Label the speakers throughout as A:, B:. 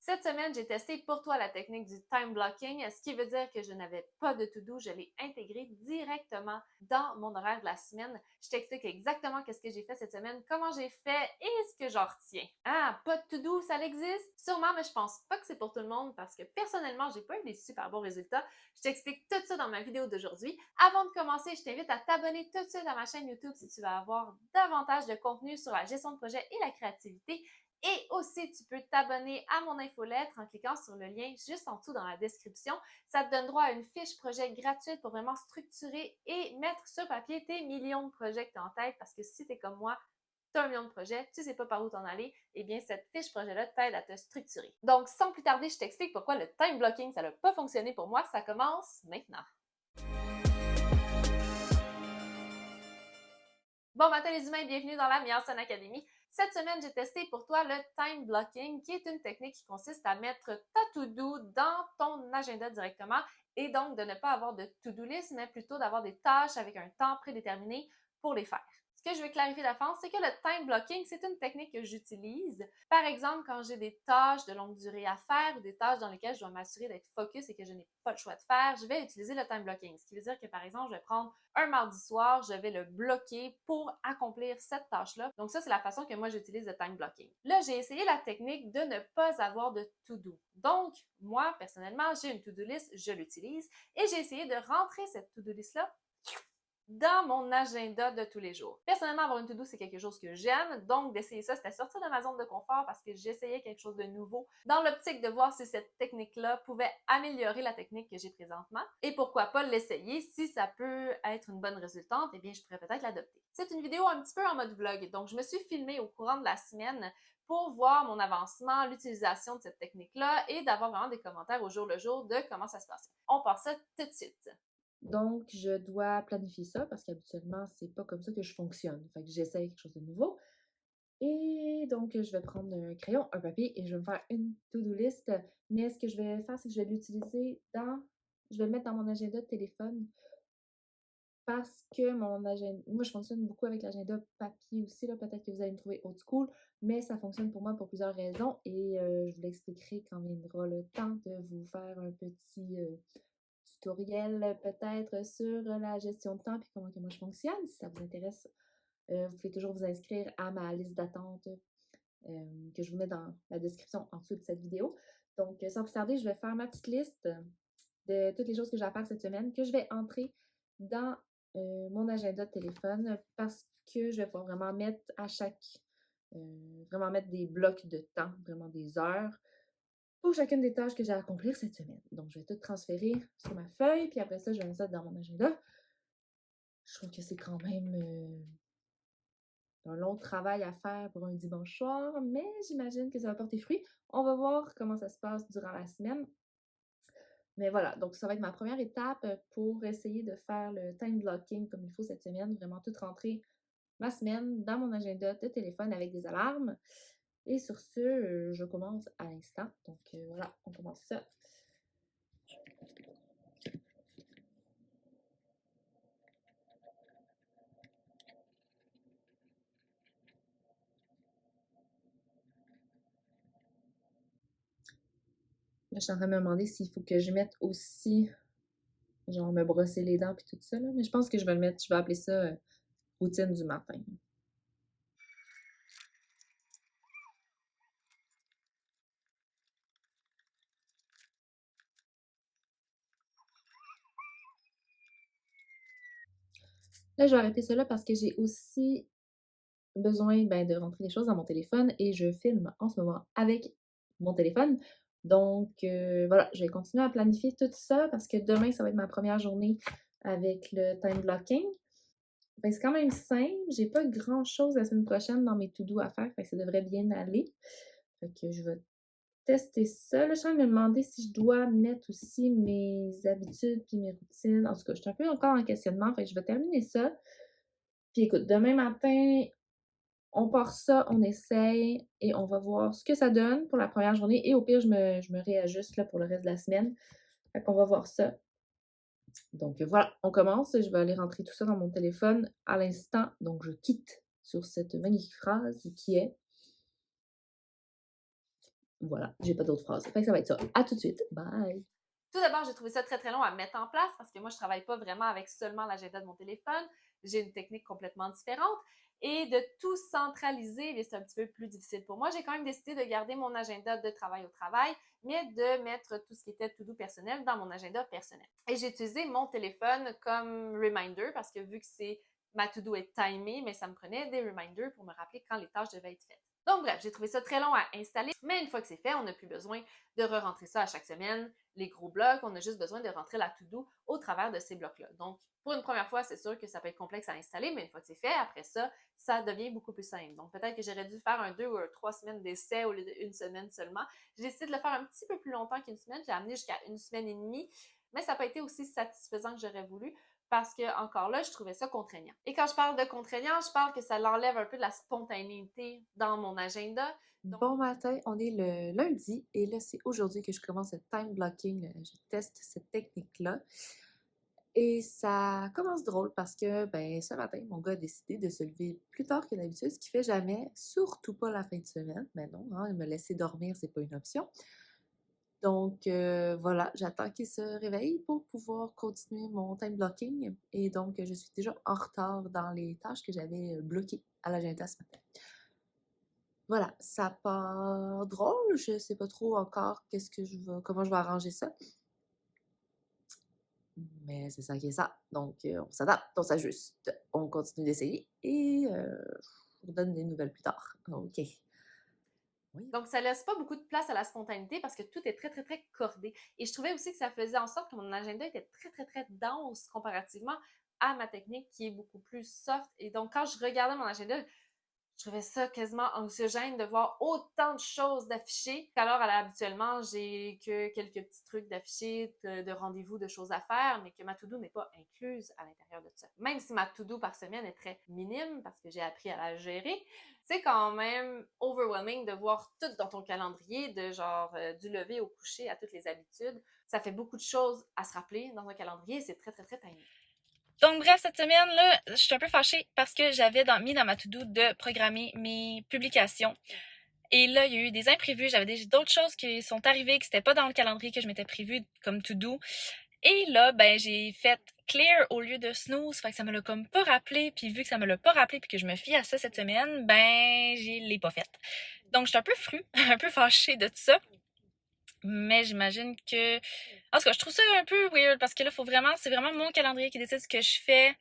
A: Cette semaine, j'ai testé pour toi la technique du time blocking, ce qui veut dire que je n'avais pas de to-do, je l'ai intégré directement dans mon horaire de la semaine. Je t'explique exactement qu'est-ce que j'ai fait cette semaine, comment j'ai fait et ce que j'en retiens. Ah, pas de to-do, ça existe? Sûrement, mais je pense pas que c'est pour tout le monde parce que personnellement, j'ai pas eu des super bons résultats. Je t'explique tout ça dans ma vidéo d'aujourd'hui. Avant de commencer, je t'invite à t'abonner tout de suite à ma chaîne YouTube si tu veux avoir davantage de contenu sur la gestion de projet et la créativité. Et aussi, tu peux t'abonner à mon infolettre en cliquant sur le lien juste en dessous dans la description. Ça te donne droit à une fiche projet gratuite pour vraiment structurer et mettre sur papier tes millions de projets que tu as en tête parce que si tu es comme moi, tu as un million de projets, tu ne sais pas par où t'en aller, eh bien cette fiche projet-là t'aide à te structurer. Donc, sans plus tarder, je t'explique pourquoi le time blocking, ça n'a pas fonctionné pour moi. Ça commence maintenant. Bon matin les humains, bienvenue dans la Meilleure Scène Académie. Cette semaine, j'ai testé pour toi le time blocking, qui est une technique qui consiste à mettre ta to-do dans ton agenda directement et donc de ne pas avoir de to-do list, mais plutôt d'avoir des tâches avec un temps prédéterminé pour les faire. Ce que je veux clarifier d'avance, c'est que le time blocking, c'est une technique que j'utilise. Par exemple, quand j'ai des tâches de longue durée à faire ou des tâches dans lesquelles je dois m'assurer d'être focus et que je n'ai pas le choix de faire, je vais utiliser le time blocking. Ce qui veut dire que, par exemple, je vais prendre un mardi soir, je vais le bloquer pour accomplir cette tâche-là. Donc ça, c'est la façon que moi, j'utilise le time blocking. Là, j'ai essayé la technique de ne pas avoir de to-do. Donc, moi, personnellement, j'ai une to-do list, je l'utilise et j'ai essayé de rentrer cette to-do list-là dans mon agenda de tous les jours. Personnellement, avoir une to-do, c'est quelque chose que j'aime, donc d'essayer ça, c'était sortir de ma zone de confort parce que j'essayais quelque chose de nouveau dans l'optique de voir si cette technique-là pouvait améliorer la technique que j'ai présentement et pourquoi pas l'essayer si ça peut être une bonne résultante, eh bien, je pourrais peut-être l'adopter. C'est une vidéo un petit peu en mode vlog, donc je me suis filmée au courant de la semaine pour voir mon avancement, l'utilisation de cette technique-là et d'avoir vraiment des commentaires au jour le jour de comment ça se passe. On part ça tout de suite.
B: Donc, je dois planifier ça parce qu'habituellement, c'est pas comme ça que je fonctionne. Fait que j'essaie quelque chose de nouveau. Et donc, je vais prendre un crayon, un papier et je vais me faire une to-do list. Mais ce que je vais faire, c'est que je vais l'utiliser je vais le mettre dans mon agenda de téléphone parce que mon agenda, moi, je fonctionne beaucoup avec l'agenda papier aussi, là. Peut-être que vous allez me trouver old school, mais ça fonctionne pour moi pour plusieurs raisons et je vous l'expliquerai quand viendra le temps de vous faire un petit tutoriel peut-être sur la gestion de temps puis comment que moi je fonctionne. Si ça vous intéresse, vous pouvez toujours vous inscrire à ma liste d'attente que je vous mets dans la description en dessous de cette vidéo. Donc, sans plus tarder, je vais faire ma petite liste de toutes les choses que j'ai à faire cette semaine que je vais entrer dans mon agenda de téléphone parce que je vais pouvoir vraiment mettre vraiment mettre des blocs de temps, vraiment des heures pour chacune des tâches que j'ai à accomplir cette semaine. Donc, je vais tout transférer sur ma feuille, puis après ça, je vais mettre ça dans mon agenda. Je trouve que c'est quand même un long travail à faire pour un dimanche soir, mais j'imagine que ça va porter fruit. On va voir comment ça se passe durant la semaine. Mais voilà, donc ça va être ma première étape pour essayer de faire le time blocking comme il faut cette semaine, vraiment tout rentrer ma semaine dans mon agenda de téléphone avec des alarmes. Et sur ce, je commence à l'instant. Donc voilà, on commence ça. Là, je suis en train de me demander s'il faut que je mette aussi, genre, me brosser les dents puis tout ça, là. Mais je pense que je vais le mettre, je vais appeler ça routine du matin. Là, je vais arrêter ça là parce que j'ai aussi besoin ben, de rentrer des choses dans mon téléphone et je filme en ce moment avec mon téléphone. Donc, voilà, je vais continuer à planifier tout ça parce que demain, ça va être ma première journée avec le time blocking. Fait que c'est quand même simple. J'ai pas grand-chose la semaine prochaine dans mes to-do à faire, fait que ça devrait bien aller. Fait que je vais tester ça. Là, je suis en train de me demander si je dois mettre aussi mes habitudes puis mes routines. En tout cas, je suis un peu encore en questionnement, fait que je vais terminer ça. Puis écoute, demain matin, on part ça, on essaye et on va voir ce que ça donne pour la première journée et au pire, je me réajuste là, pour le reste de la semaine. Fait qu'on va voir ça. Donc voilà, on commence. Je vais aller rentrer tout ça dans mon téléphone à l'instant. Donc je quitte sur cette magnifique phrase qui est Voilà, j'ai pas d'autres phrases. Fait que ça va être ça. À tout de suite. Bye!
A: Tout d'abord, j'ai trouvé ça très, très long à mettre en place parce que moi, je travaille pas vraiment avec seulement l'agenda de mon téléphone. J'ai une technique complètement différente. Et de tout centraliser, bien, c'est un petit peu plus difficile pour moi. J'ai quand même décidé de garder mon agenda de travail au travail, mais de mettre tout ce qui était to-do personnel dans mon agenda personnel. Et j'ai utilisé mon téléphone comme reminder parce que vu que c'est ma to-do est timée, mais ça me prenait des reminders pour me rappeler quand les tâches devaient être faites. Donc bref, j'ai trouvé ça très long à installer, mais une fois que c'est fait, on n'a plus besoin de re-rentrer ça à chaque semaine, les gros blocs, on a juste besoin de rentrer la to-do au travers de ces blocs-là. Donc, pour une première fois, c'est sûr que ça peut être complexe à installer, mais une fois que c'est fait, après ça, ça devient beaucoup plus simple. Donc, peut-être que j'aurais dû faire un 2 ou un 3 semaines d'essai au lieu d'une semaine seulement. J'ai décidé de le faire un petit peu plus longtemps qu'une semaine. J'ai amené jusqu'à une semaine et demie, mais ça n'a pas été aussi satisfaisant que j'aurais voulu parce que, encore là, je trouvais ça contraignant. Et quand je parle de contraignant, je parle que ça l'enlève un peu de la spontanéité dans mon agenda. Donc,
B: Bon matin, on est le lundi et là, c'est aujourd'hui que je commence le time blocking. Je teste cette technique-là. Et ça commence drôle parce que, ben, ce matin, mon gars a décidé de se lever plus tard que d'habitude, ce qu'il fait jamais, surtout pas la fin de semaine. Mais non, hein, me laisser dormir, c'est pas une option. Donc, voilà, j'attends qu'il se réveille pour pouvoir continuer mon time blocking. Et donc, je suis déjà en retard dans les tâches que j'avais bloquées à l'agenda ce matin. Voilà, ça part drôle. Je sais pas trop encore comment je vais arranger ça. Mais c'est ça qui est ça. Donc, on s'adapte, on s'ajuste, on continue d'essayer et je vous donne des nouvelles plus tard. OK. Oui.
A: Donc, ça laisse pas beaucoup de place à la spontanéité parce que tout est très, très, très cordé. Et je trouvais aussi que ça faisait en sorte que mon agenda était très, très, très dense comparativement à ma technique qui est beaucoup plus soft. Et donc, quand je regardais mon agenda, je trouvais ça quasiment anxiogène de voir autant de choses d'affichées qu'alors habituellement j'ai que quelques petits trucs d'affichés, de rendez-vous, de choses à faire, mais que ma to-do n'est pas incluse à l'intérieur de ça. Même si ma to-do par semaine est très minime parce que j'ai appris à la gérer, c'est quand même overwhelming de voir tout dans ton calendrier, de genre du lever au coucher à toutes les habitudes. Ça fait beaucoup de choses à se rappeler dans un calendrier et c'est très, très, très tiny.
C: Donc bref, cette semaine, là, je suis un peu fâchée parce que j'avais mis dans ma to-do de programmer mes publications. Et là, il y a eu des imprévus, j'avais d'autres choses qui sont arrivées, que c'était pas dans le calendrier que je m'étais prévu comme to-do. Et là, ben, j'ai fait clear au lieu de snooze, fait que ça me l'a comme pas rappelé, puis vu que ça me l'a pas rappelé puis que je me fie à ça cette semaine, ben, je l'ai pas fait. Donc, j'étais un peu fru, un peu fâchée de tout ça. Mais j'imagine que... En tout cas, je trouve ça un peu weird parce que là, c'est vraiment mon calendrier qui décide ce que je fais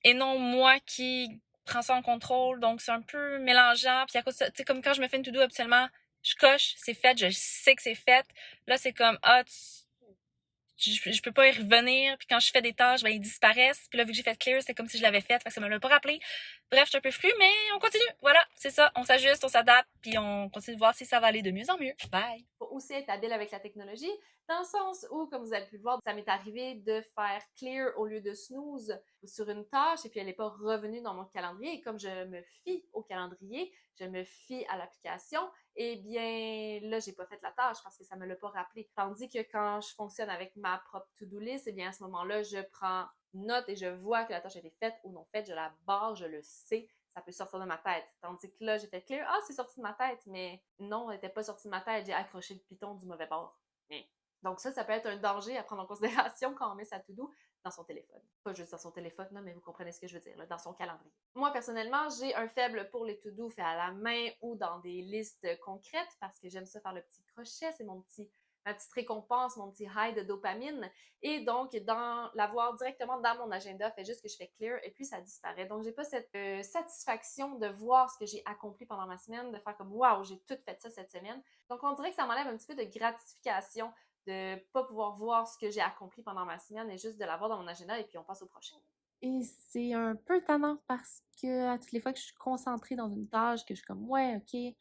C: et non moi qui prends ça en contrôle. Donc, c'est un peu mélangeant. Puis à cause de ça, tu sais, comme quand je me fais une to-do, habituellement, je coche, c'est fait, je sais que c'est fait. Là, c'est comme, je peux pas y revenir. Puis quand je fais des tâches, ben, ils disparaissent. Puis là, vu que j'ai fait clear, c'est comme si je l'avais fait. Fait que ça me l'a pas rappelé. Bref, je suis un peu flou, mais on continue. Voilà, c'est ça. On s'ajuste, on s'adapte. Puis on continue de voir si ça va aller de mieux en mieux. Bye.
A: Il faut aussi être habile avec la technologie, dans le sens où, comme vous avez pu le voir, ça m'est arrivé de faire clear au lieu de snooze sur une tâche et puis elle n'est pas revenue dans mon calendrier. Et comme je me fie au calendrier, je me fie à l'application, eh bien là, j'ai pas fait la tâche parce que ça me l'a pas rappelé. Tandis que quand je fonctionne avec ma propre to-do list, eh bien à ce moment-là, je prends note et je vois que la tâche a été faite ou non faite, je la barre, je le sais, ça peut sortir de ma tête. Tandis que là, j'ai fait clear, c'est sorti de ma tête, mais non, elle n'était pas sortie de ma tête, j'ai accroché le piton du mauvais bord. Donc ça peut être un danger à prendre en considération quand on met sa to-do dans son téléphone. Pas juste dans son téléphone, non, mais vous comprenez ce que je veux dire, là, dans son calendrier. Moi, personnellement, j'ai un faible pour les to-do faits à la main ou dans des listes concrètes parce que j'aime ça faire le petit crochet, c'est ma petite récompense, mon petit high de dopamine. Et donc, l'avoir directement dans mon agenda fait juste que je fais clear et puis ça disparaît. Donc, j'ai pas cette satisfaction de voir ce que j'ai accompli pendant ma semaine, de faire comme waouh, j'ai tout fait ça cette semaine. Donc, on dirait que ça m'enlève un petit peu de gratification de pas pouvoir voir ce que j'ai accompli pendant ma semaine et juste de l'avoir dans mon agenda et puis on passe au prochain.
B: Et c'est un peu tannant parce que à toutes les fois que je suis concentrée dans une tâche, que je suis comme, ouais, ok,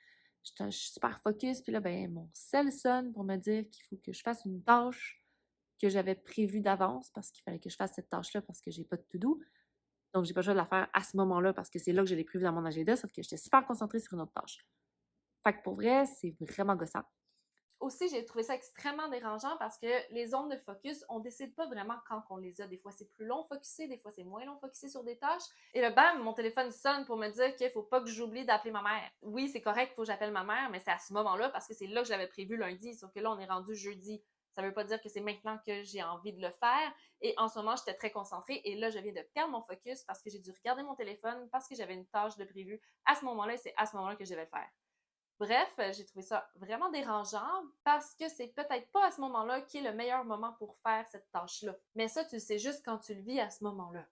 B: je suis super focus, puis là, ben, mon cell sonne pour me dire qu'il faut que je fasse une tâche que j'avais prévue d'avance parce qu'il fallait que je fasse cette tâche-là parce que j'ai pas de to-do. Donc, j'ai pas le choix de la faire à ce moment-là parce que c'est là que je l'ai prévu dans mon agenda, sauf que j'étais super concentrée sur une autre tâche. Fait que pour vrai, c'est vraiment gossant.
A: Aussi, j'ai trouvé ça extrêmement dérangeant parce que les zones de focus, on décide pas vraiment quand on les a. Des fois, c'est plus long focusé, des fois, c'est moins long focusé sur des tâches. Et là, bam, mon téléphone sonne pour me dire qu'il faut pas que j'oublie d'appeler ma mère. Oui, c'est correct, il faut que j'appelle ma mère, mais c'est à ce moment-là parce que c'est là que je l'avais prévu lundi. Sauf que là, on est rendu jeudi. Ça veut pas dire que c'est maintenant que j'ai envie de le faire. Et en ce moment, j'étais très concentrée. Et là, je viens de perdre mon focus parce que j'ai dû regarder mon téléphone parce que j'avais une tâche de prévu à ce moment-là et c'est à ce moment-là que je devais le faire. Bref, j'ai trouvé ça vraiment dérangeant parce que c'est peut-être pas à ce moment-là qui est le meilleur moment pour faire cette tâche-là. Mais ça, tu le sais juste quand tu le vis à ce moment-là.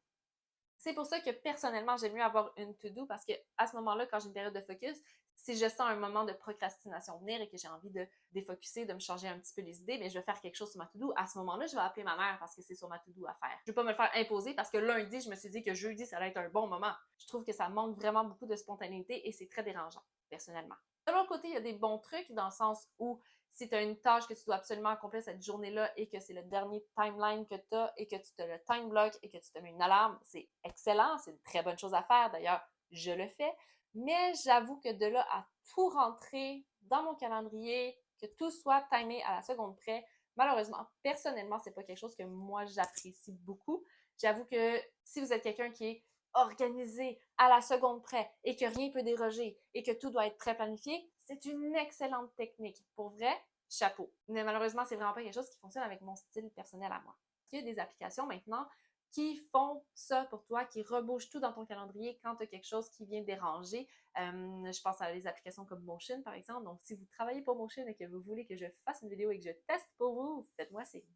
A: C'est pour ça que personnellement, j'aime mieux avoir une to-do parce que à ce moment-là, quand j'ai une période de focus, si je sens un moment de procrastination venir et que j'ai envie de défocuser, de me changer un petit peu les idées, mais je vais faire quelque chose sur ma to-do. À ce moment-là, je vais appeler ma mère parce que c'est sur ma to-do à faire. Je vais pas me le faire imposer parce que lundi, je me suis dit que jeudi, ça allait être un bon moment. Je trouve que ça manque vraiment beaucoup de spontanéité et c'est très dérangeant, personnellement. De l'autre côté, il y a des bons trucs dans le sens où si tu as une tâche que tu dois absolument accomplir cette journée-là et que c'est le dernier timeline que tu as et que tu te le time block et que tu te mets une alarme, c'est excellent, c'est une très bonne chose à faire. D'ailleurs, je le fais. Mais j'avoue que de là à tout rentrer dans mon calendrier, que tout soit timé à la seconde près, malheureusement, personnellement, c'est pas quelque chose que moi j'apprécie beaucoup. J'avoue que si vous êtes quelqu'un qui est organisé à la seconde près et que rien peut déroger et que tout doit être très planifié, c'est une excellente technique. Pour vrai, chapeau. Mais malheureusement, c'est vraiment pas quelque chose qui fonctionne avec mon style personnel à moi. Il y a des applications maintenant qui font ça pour toi, qui rebougent tout dans ton calendrier quand tu as quelque chose qui vient déranger. Je pense à des applications comme Motion, par exemple. Donc, si vous travaillez pour Motion et que vous voulez que je fasse une vidéo et que je teste pour vous, faites-moi signe.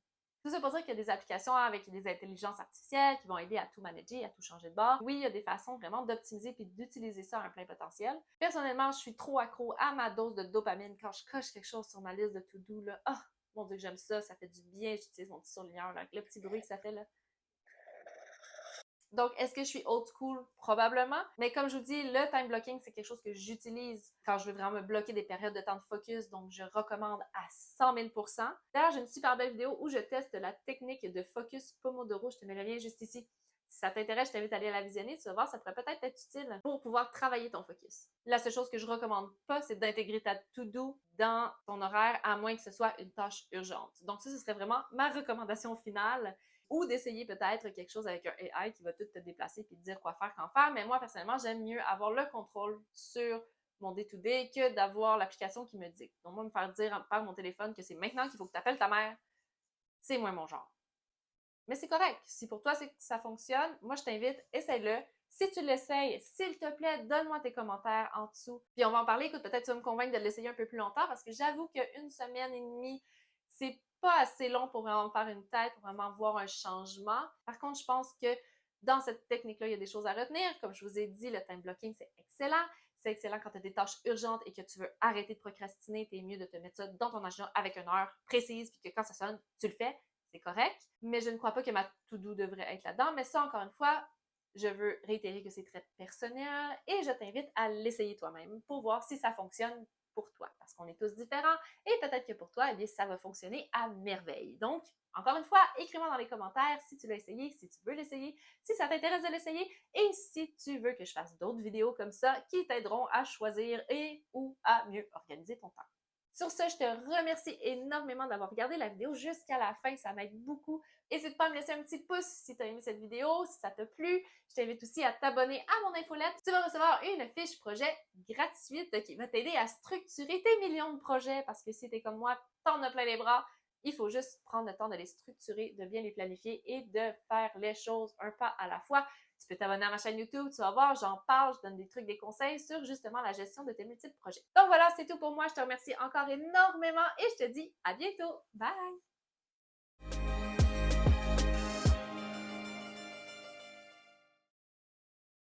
A: Tout ça pour dire qu'il y a des applications avec des intelligences artificielles qui vont aider à tout manager, à tout changer de bord. Oui, il y a des façons vraiment d'optimiser puis d'utiliser ça à un plein potentiel. Personnellement, je suis trop accro à ma dose de dopamine quand je coche quelque chose sur ma liste de to-do. Là. Oh, mon Dieu, que j'aime ça, ça fait du bien. J'utilise mon petit surligneur, là, avec le petit bruit que ça fait. Là. Donc, est-ce que je suis old school? Probablement. Mais comme je vous dis, le time blocking, c'est quelque chose que j'utilise quand je veux vraiment me bloquer des périodes de temps de focus. Donc, je recommande à 100 000 %. D'ailleurs, j'ai une super belle vidéo où je teste la technique de focus Pomodoro. Je te mets le lien juste ici. Si ça t'intéresse, je t'invite à aller la visionner. Tu vas voir, ça pourrait peut-être être utile pour pouvoir travailler ton focus. La seule chose que je recommande pas, c'est d'intégrer ta to-do dans ton horaire, à moins que ce soit une tâche urgente. Donc, ça, ce serait vraiment ma recommandation finale. Ou d'essayer peut-être quelque chose avec un AI qui va tout te déplacer et te dire quoi faire, quand faire. Mais moi, personnellement, j'aime mieux avoir le contrôle sur mon day-to-day que d'avoir l'application qui me dicte. Donc, moi, me faire dire par mon téléphone que c'est maintenant qu'il faut que tu appelles ta mère, c'est moins mon genre. Mais c'est correct. Si pour toi, ça fonctionne, moi, je t'invite, essaye-le. Si tu l'essayes, s'il te plaît, donne-moi tes commentaires en dessous. Puis on va en parler. Écoute, peut-être tu vas me convaincre de l'essayer un peu plus longtemps parce que j'avoue qu'une semaine et demie, c'est pas assez long pour vraiment me faire une tête, pour vraiment voir un changement. Par contre, je pense que dans cette technique-là, il y a des choses à retenir. Comme je vous ai dit, le time blocking, c'est excellent. C'est excellent quand tu as des tâches urgentes et que tu veux arrêter de procrastiner. C'est mieux de te mettre ça dans ton agenda avec une heure précise, puis que quand ça sonne, tu le fais. C'est correct. Mais je ne crois pas que ma to-do devrait être là-dedans. Mais ça, encore une fois, je veux réitérer que c'est très personnel et je t'invite à l'essayer toi-même pour voir si ça fonctionne pour toi. Parce qu'on est tous différents et peut-être que pour toi, eh bien, ça va fonctionner à merveille. Donc, encore une fois, écris-moi dans les commentaires si tu l'as essayé, si tu veux l'essayer, si ça t'intéresse de l'essayer et si tu veux que je fasse d'autres vidéos comme ça qui t'aideront à choisir et ou à mieux organiser ton temps. Sur ce, je te remercie énormément d'avoir regardé la vidéo jusqu'à la fin, ça m'aide beaucoup. N'hésite pas à me laisser un petit pouce si tu as aimé cette vidéo, si ça t'a plu. Je t'invite aussi à t'abonner à mon infolette. Tu vas recevoir une fiche projet gratuite qui va t'aider à structurer tes millions de projets parce que si tu es comme moi, t'en as plein les bras. Il faut juste prendre le temps de les structurer, de bien les planifier et de faire les choses un pas à la fois. Tu peux t'abonner à ma chaîne YouTube, tu vas voir, j'en parle, je donne des trucs, des conseils sur justement la gestion de tes multiples projets. Donc voilà, c'est tout pour moi. Je te remercie encore énormément et je te dis à bientôt. Bye!